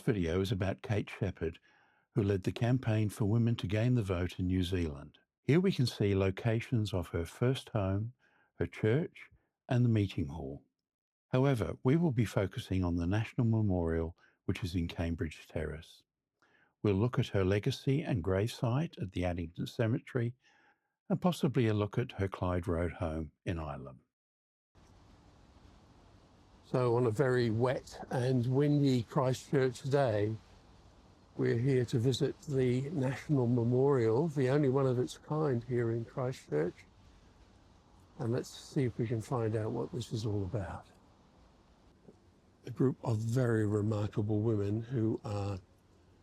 video is about Kate Sheppard, who led the campaign for women to gain the vote in New Zealand. Here we can see locations of her first home, her church, and the meeting hall. However, we will be focusing on the National Memorial, which is in Cambridge Terrace. We'll look at her legacy and gravesite at the Addington Cemetery, and possibly a look at her Clyde Road home in Ilam. So on a very wet and windy Christchurch day, we're here to visit the National Memorial, the only one of its kind here in Christchurch. And let's see if we can find out what this is all about. A group of very remarkable women who are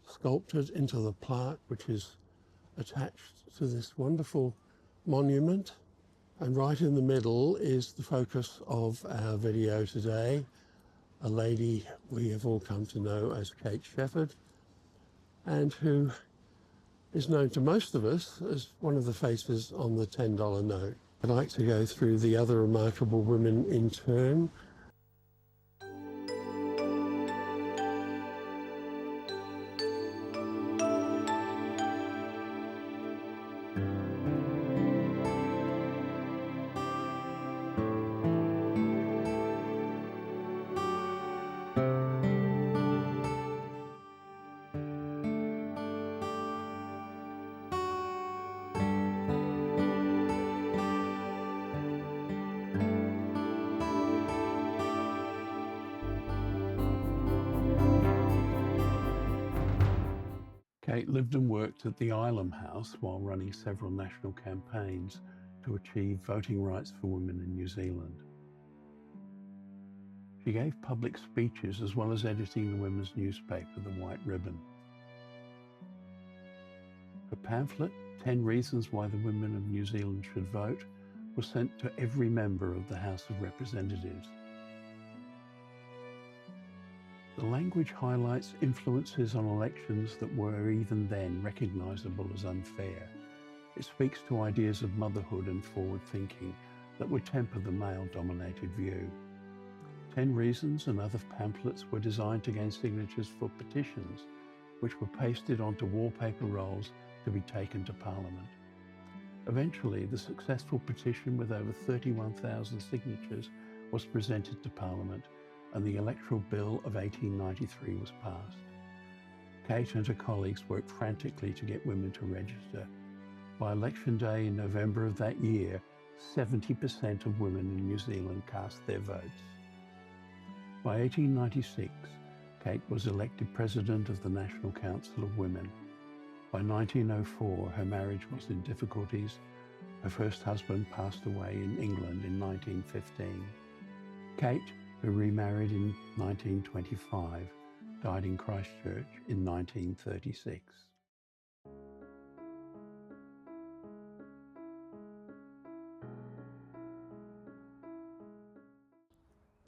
sculpted into the plaque which is attached to this wonderful monument. And right in the middle is the focus of our video today, a lady we have all come to know as Kate Sheppard, and who is known to most of us as one of the faces on the $10 note. I'd like to go through the other remarkable women in turn. Kate lived and worked at the Ilam house while running several national campaigns to achieve voting rights for women in New Zealand. She gave public speeches as well as editing the women's newspaper, The White Ribbon. Her pamphlet, 10 Reasons Why the Women of New Zealand Should Vote, was sent to every member of the House of Representatives. The language highlights influences on elections that were even then recognisable as unfair. It speaks to ideas of motherhood and forward thinking that would temper the male-dominated view. 10 Reasons and other pamphlets were designed to gain signatures for petitions, which were pasted onto wallpaper rolls to be taken to Parliament. Eventually, the successful petition with over 31,000 signatures was presented to Parliament, and the Electoral Bill of 1893 was passed. Kate and her colleagues worked frantically to get women to register. By election day in November of that year, 70% of women in New Zealand cast their votes. By 1896, Kate was elected President of the National Council of Women. By 1904, her marriage was in difficulties. Her first husband passed away in England in 1915. Kate, who remarried in 1925, died in Christchurch in 1936.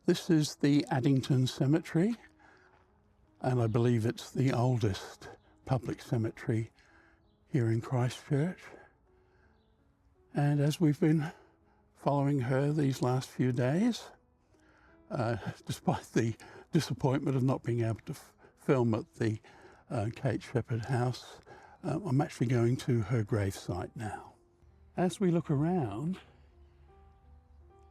This is the Addington Cemetery, and I believe it's the oldest public cemetery here in Christchurch. And as we've been following her these last few days, despite the disappointment of not being able to film at the Kate Sheppard house, I'm actually going to her gravesite now. As we look around,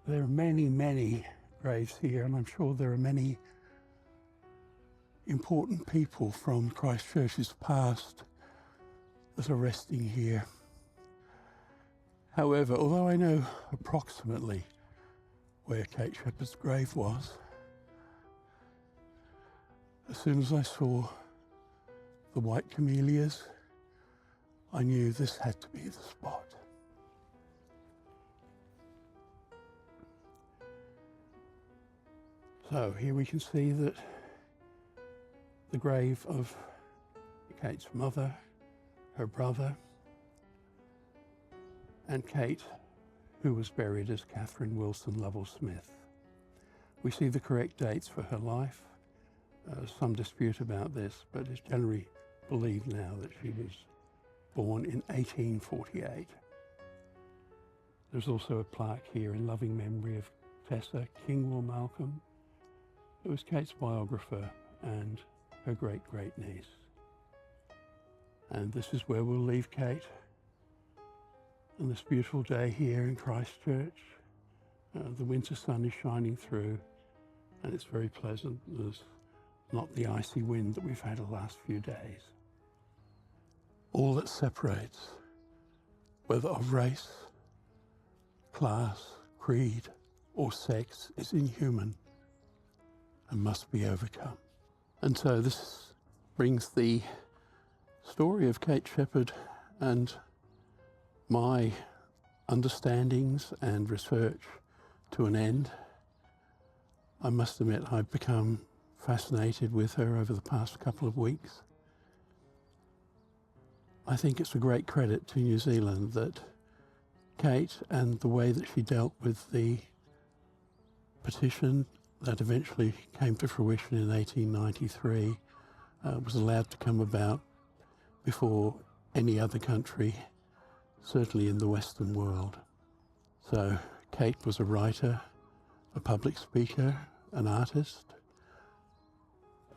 there are many, many graves here, and I'm sure there are many important people from Christchurch's past that are resting here. However, although I know approximately where Kate Sheppard's grave was, as soon as I saw the white camellias, I knew this had to be the spot. So here we can see that the grave of Kate's mother, her brother, and Kate, who was buried as Catherine Wilson Lovell Smith. We see the correct dates for her life. Some dispute about this, but it's generally believed now that she was born in 1848. There's also a plaque here in loving memory of Tessa Kingwell Malcolm, who was Kate's biographer and her great-great-niece. And this is where we'll leave Kate on this beautiful day here in Christchurch. The winter sun is shining through and it's very pleasant. There's not the icy wind that we've had the last few days. All that separates, whether of race, class, creed, or sex, is inhuman and must be overcome. And so this brings the story of Kate Sheppard and my understandings and research to an end. I must admit I've become fascinated with her over the past couple of weeks. I think it's a great credit to New Zealand that Kate and the way that she dealt with the petition that eventually came to fruition in 1893 was allowed to come about before any other country, certainly in the Western world. So Kate was a writer, a public speaker, an artist,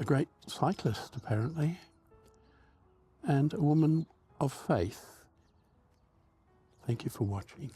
a great cyclist apparently, and a woman of faith. Thank you for watching.